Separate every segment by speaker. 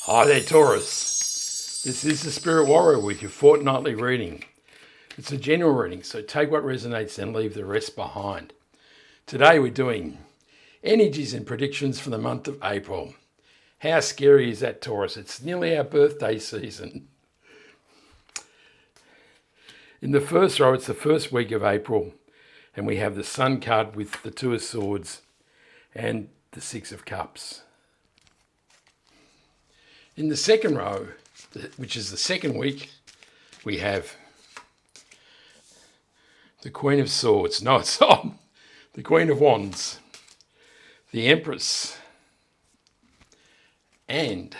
Speaker 1: Hi there, Taurus. This is the Spirit Warrior with your fortnightly reading. It's a general reading, so take what resonates and leave the rest behind. Today we're doing energies and predictions for the month of April. How scary is that, Taurus? It's nearly our birthday season. In the first row, it's the first week of April, and we have the Sun card with the Two of Swords and the Six of Cups. In the second row, which is the second week, we have the Queen of Swords. No, it's not. The Queen of Wands, the Empress, and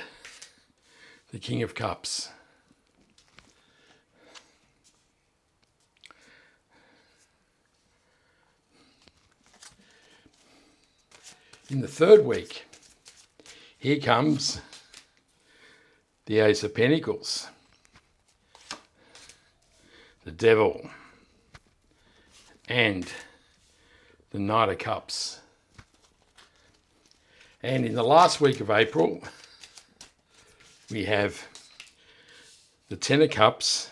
Speaker 1: the King of Cups. In the third week, here comes the Ace of Pentacles, the Devil, and the Knight of Cups. And in the last week of April, we have the Ten of Cups,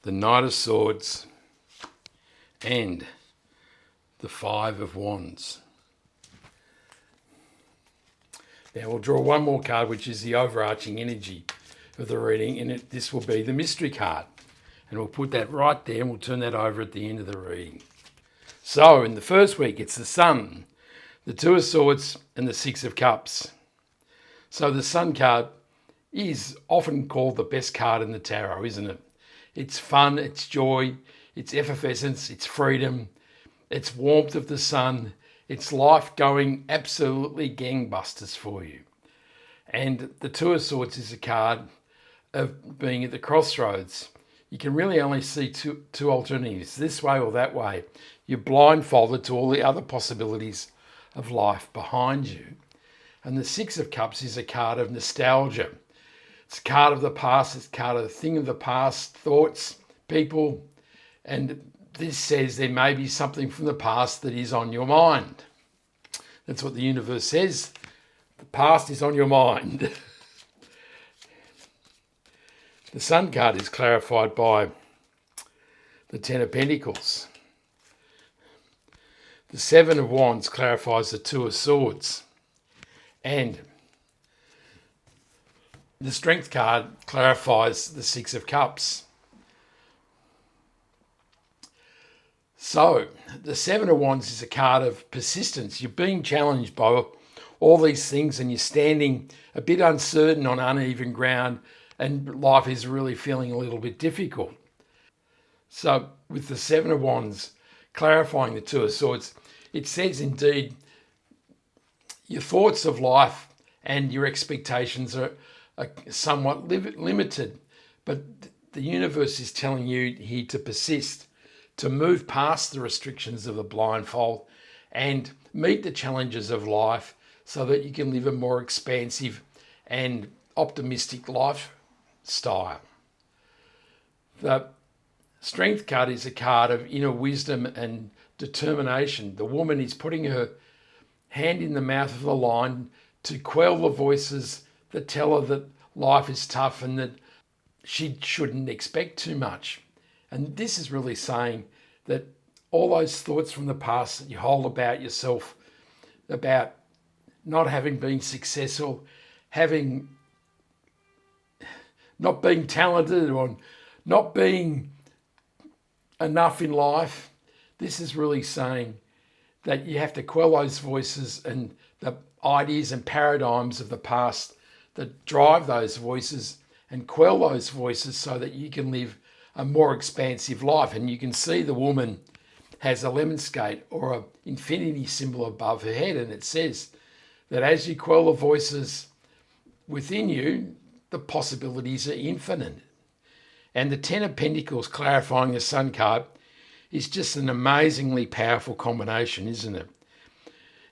Speaker 1: the Knight of Swords, and the Five of Wands. Now we'll draw one more card, which is the overarching energy of the reading, and this will be the mystery card. And we'll put that right there, and we'll turn that over at the end of the reading. So in the first week, it's the Sun, the Two of Swords, and the Six of Cups. So the Sun card is often called the best card in the tarot, isn't it? It's fun, it's joy, it's effervescence, it's freedom, it's warmth of the sun. It's life going absolutely gangbusters for you. And the Two of Swords is a card of being at the crossroads. You can really only see two alternatives, this way or that way. You're blindfolded to all the other possibilities of life behind you. And the Six of Cups is a card of nostalgia. It's a card of the past. It's a card of the thing of the past, thoughts, people, and this says there may be something from the past that is on your mind. That's what the universe says. The past is on your mind. The Sun card is clarified by the Ten of Pentacles. The Seven of Wands clarifies the Two of Swords. And the Strength card clarifies the Six of Cups. So, the Seven of Wands is a card of persistence. You're being challenged by all these things and you're standing a bit uncertain on uneven ground and life is really feeling a little bit difficult. So, with the Seven of Wands clarifying the Two of Swords, it says indeed your thoughts of life and your expectations are somewhat limited, but the universe is telling you here to persist, to move past the restrictions of the blindfold and meet the challenges of life so that you can live a more expansive and optimistic lifestyle. The Strength card is a card of inner wisdom and determination. The woman is putting her hand in the mouth of the lion to quell the voices that tell her that life is tough and that she shouldn't expect too much. And this is really saying that all those thoughts from the past that you hold about yourself, about not having been successful, not being talented or not being enough in life, this is really saying that you have to quell those voices and the ideas and paradigms of the past that drive those voices and quell those voices so that you can live a more expansive life. And you can see the woman has a lemon skate or an infinity symbol above her head, and it says that as you quell the voices within you, the possibilities are infinite. And the Ten of Pentacles clarifying the Sun card is just an amazingly powerful combination, isn't it?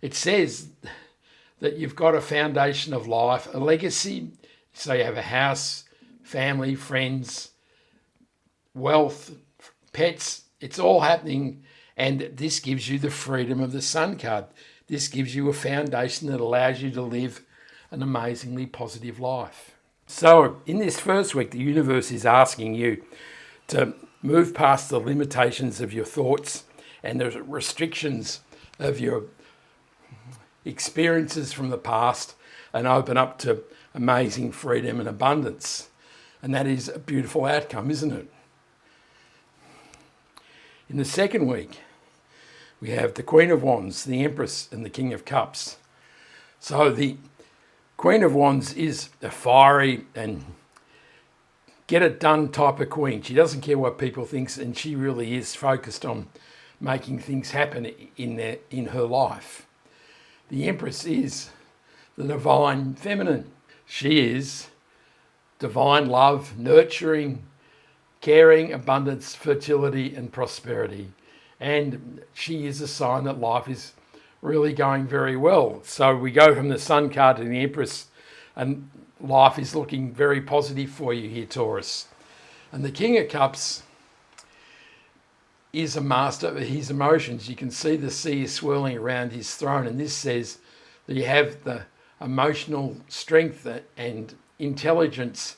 Speaker 1: It says that you've got a foundation of life, a legacy, so you have a house, family, friends, wealth, pets, it's all happening, and this gives you the freedom of the Sun card. This gives you a foundation that allows you to live an amazingly positive life. So in this first week, the universe is asking you to move past the limitations of your thoughts and the restrictions of your experiences from the past and open up to amazing freedom and abundance. And that is a beautiful outcome, isn't it? In the second week, we have the Queen of Wands, the Empress, and the King of Cups. So the Queen of Wands is a fiery and get it done type of queen. She doesn't care what people think, and she really is focused on making things happen in her life. The Empress is the divine feminine. She is divine love, nurturing, caring, abundance, fertility, and prosperity. And she is a sign that life is really going very well. So we go from the Sun card to the Empress, and life is looking very positive for you here, Taurus. And the King of Cups is a master of his emotions. You can see the sea swirling around his throne, and this says that you have the emotional strength and intelligence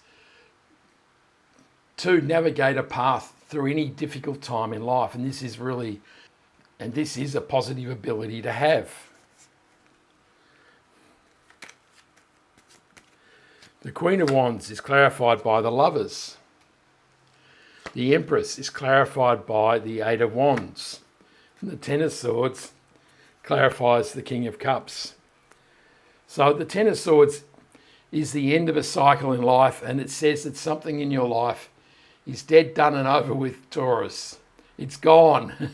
Speaker 1: to navigate a path through any difficult time in life. And this is a positive ability to have. The Queen of Wands is clarified by the Lovers. The Empress is clarified by the Eight of Wands. And the Ten of Swords clarifies the King of Cups. So the Ten of Swords is the end of a cycle in life, and it says that something in your life is dead, done and over with, Taurus. It's gone.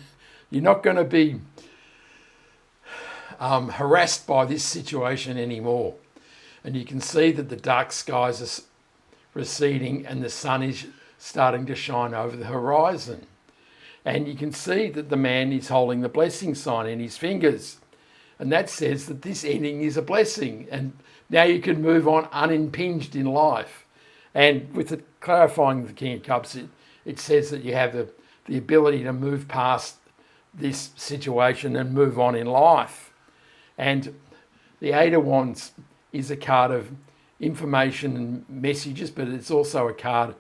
Speaker 1: You're not going to be harassed by this situation anymore. And you can see that the dark skies are receding and the sun is starting to shine over the horizon. And you can see that the man is holding the blessing sign in his fingers. And that says that this ending is a blessing. And now you can move on unimpinged in life. And with it clarifying the King of Cups, it says that you have the ability to move past this situation and move on in life. And the Eight of Wands is a card of information and messages, but it's also a card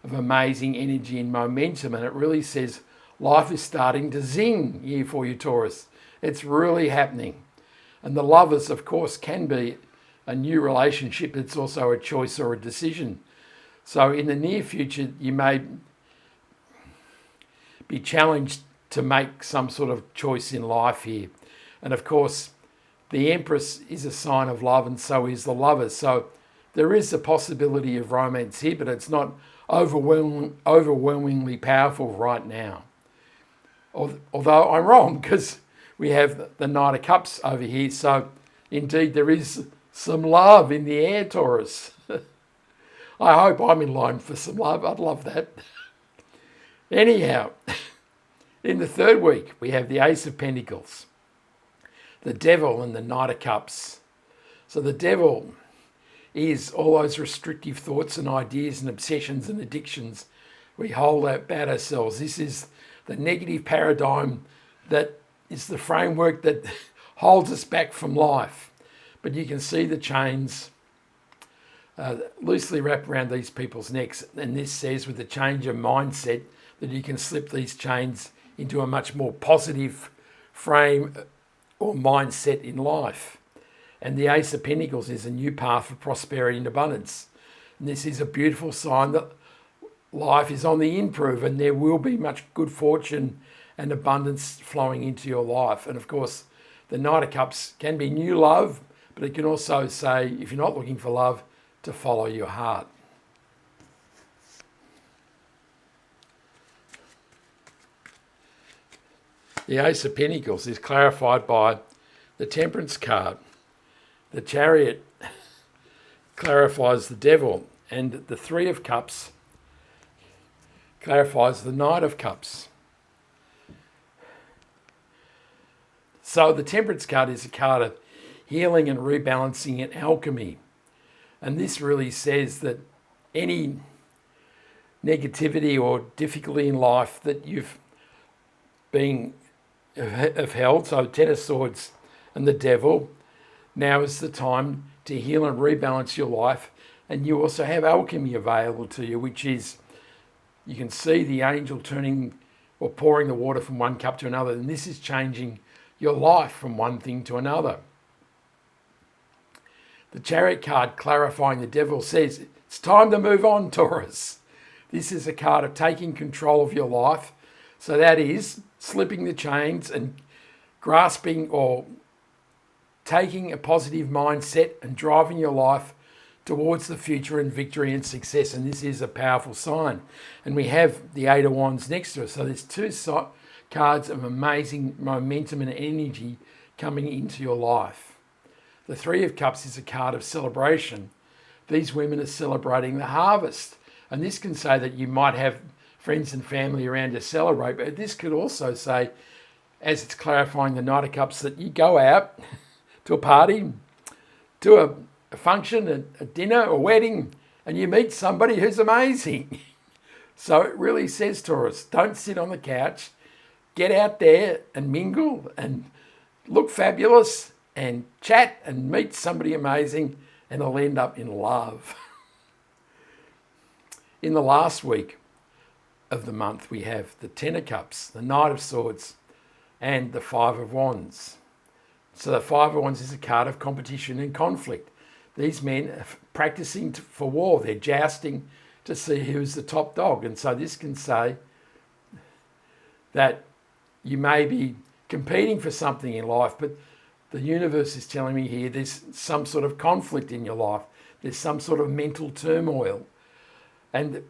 Speaker 1: of amazing energy and momentum. And it really says life is starting to zing here for you, Taurus. It's really happening. And the Lovers, of course, can be a new relationship. It's also a choice or a decision. So in the near future, you may be challenged to make some sort of choice in life here. And of course, the Empress is a sign of love, and so is the Lovers. So there is a possibility of romance here, but it's not overwhelmingly powerful right now. Although I'm wrong, because we have the Knight of Cups over here. So indeed, there is some love in the air, Taurus. I hope I'm in line for some love. I'd love that. Anyhow, in the third week, we have the Ace of Pentacles, the Devil, and the Knight of Cups. So the Devil is all those restrictive thoughts and ideas and obsessions and addictions we hold about ourselves. This is the negative paradigm that is the framework that holds us back from life. But you can see the chains loosely wrap around these people's necks. And this says with the change of mindset that you can slip these chains into a much more positive frame or mindset in life. And the Ace of Pentacles is a new path for prosperity and abundance. And this is a beautiful sign that life is on the improve and there will be much good fortune and abundance flowing into your life. And of course, the Knight of Cups can be new love, but it can also say, if you're not looking for love, to follow your heart. The Ace of Pentacles is clarified by the Temperance card. The Chariot clarifies the Devil, and the Three of Cups clarifies the Knight of Cups. So the Temperance card is a card of healing and rebalancing and alchemy. And this really says that any negativity or difficulty in life that you've been have held, so Ten of Swords and the devil. Now is the time to heal and rebalance your life. And you also have alchemy available to you, which is, you can see the angel turning or pouring the water from one cup to another. And this is changing your life from one thing to another. The Chariot card clarifying the devil says, it's time to move on, Taurus. This is a card of taking control of your life. So that is slipping the chains and grasping or taking a positive mindset and driving your life towards the future and victory and success. And this is a powerful sign. And we have the Eight of Wands next to us. So there's two cards of amazing momentum and energy coming into your life. The Three of Cups is a card of celebration. These women are celebrating the harvest. And this can say that you might have friends and family around to celebrate, but this could also say, as it's clarifying the Knight of Cups, that you go out to a party, to a function, a dinner, a wedding, and you meet somebody who's amazing. So it really says, Taurus, don't sit on the couch, get out there and mingle and look fabulous and chat and meet somebody amazing, and it'll end up in love. In the last week of the month, we have the Ten of Cups, the Knight of Swords, and the Five of Wands. So the Five of Wands is a card of competition and conflict. These men are practicing for war. They're jousting to see who's the top dog. And so this can say that you may be competing for something in life, but the universe is telling me here there's some sort of conflict in your life. There's some sort of mental turmoil. And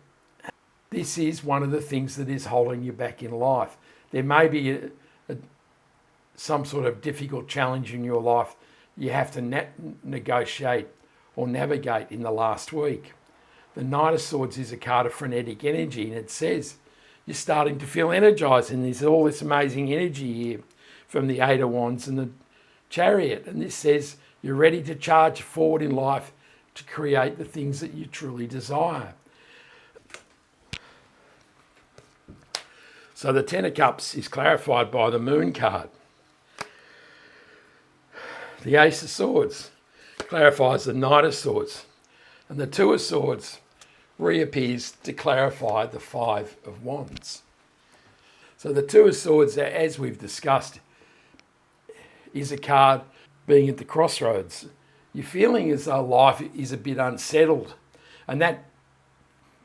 Speaker 1: this is one of the things that is holding you back in life. There may be some sort of difficult challenge in your life you have to negotiate or navigate in the last week. The Knight of Swords is a card of frenetic energy, and it says you're starting to feel energized, and there's all this amazing energy here from the Eight of Wands and the Chariot. And this says you're ready to charge forward in life to create the things that you truly desire. So the Ten of Cups is clarified by the Moon card. The Ace of Swords clarifies the Knight of Swords. And the Two of Swords reappears to clarify the Five of Wands. So the Two of Swords, as we've discussed, is a card being at the crossroads. You're feeling as though life is a bit unsettled. And that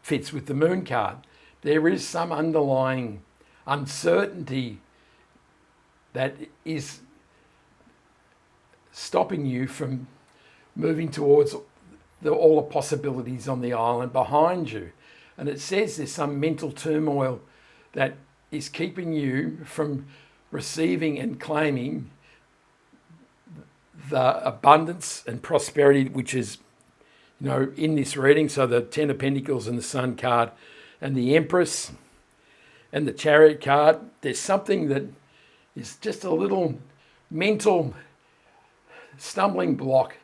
Speaker 1: fits with the Moon card. There is some underlying uncertainty that is stopping you from moving towards all the possibilities on the island behind you. And it says there's some mental turmoil that is keeping you from receiving and claiming the abundance and prosperity which is, in this reading. So the Ten of Pentacles and the Sun card and the Empress and the Chariot card, there's something that is just a little mental stumbling block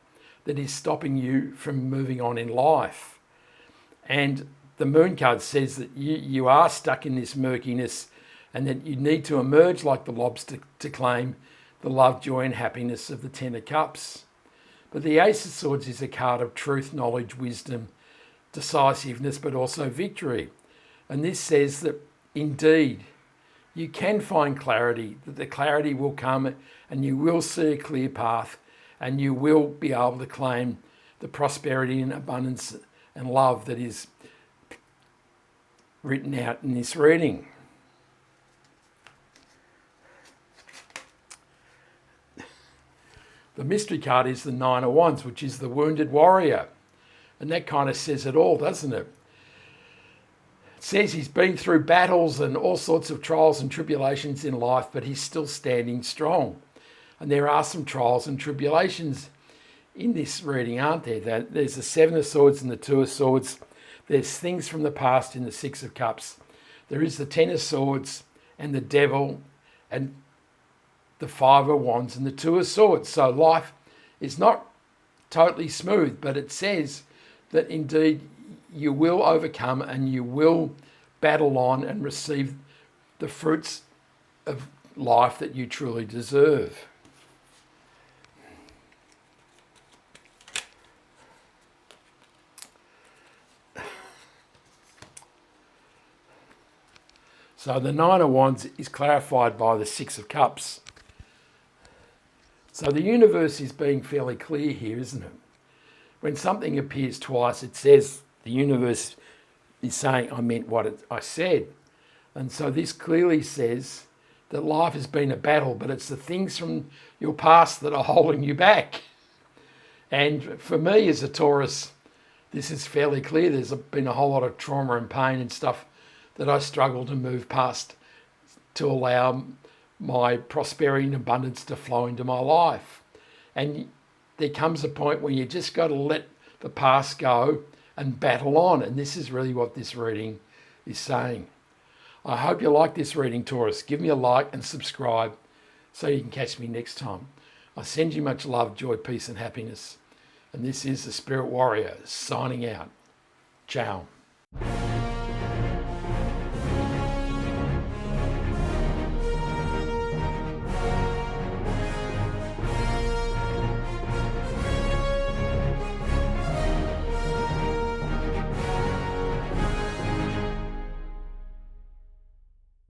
Speaker 1: that is stopping you from moving on in life. And the Moon card says that you are stuck in this murkiness and that you need to emerge like the lobster to claim the love, joy and happiness of the Ten of Cups. But the Ace of Swords is a card of truth, knowledge, wisdom, decisiveness, but also victory. And this says that indeed you can find clarity, that the clarity will come and you will see a clear path and you will be able to claim the prosperity and abundance and love that is written out in this reading. The mystery card is the Nine of Wands, which is the wounded warrior. And that kind of says it all, doesn't it? It says he's been through battles and all sorts of trials and tribulations in life, but he's still standing strong. And there are some trials and tribulations in this reading, aren't there? There's the Seven of Swords and the Two of Swords. There's things from the past in the Six of Cups. There is the Ten of Swords and the Devil and the Five of Wands and the Two of Swords. So life is not totally smooth, but it says that indeed you will overcome and you will battle on and receive the fruits of life that you truly deserve. So the Nine of Wands is clarified by the Six of Cups. So the universe is being fairly clear here, isn't it? When something appears twice, it says the universe is saying, I meant what I said. And so this clearly says that life has been a battle, but it's the things from your past that are holding you back. And for me as a Taurus, this is fairly clear. There's been a whole lot of trauma and pain and stuff that I struggle to move past to allow my prosperity and abundance to flow into my life. And there comes a point where you just got to let the past go and battle on. And this is really what this reading is saying. I hope you like this reading, Taurus. Give me a like and subscribe so you can catch me next time. I send you much love, joy, peace and happiness. And this is the Spirit Warrior signing out. Ciao.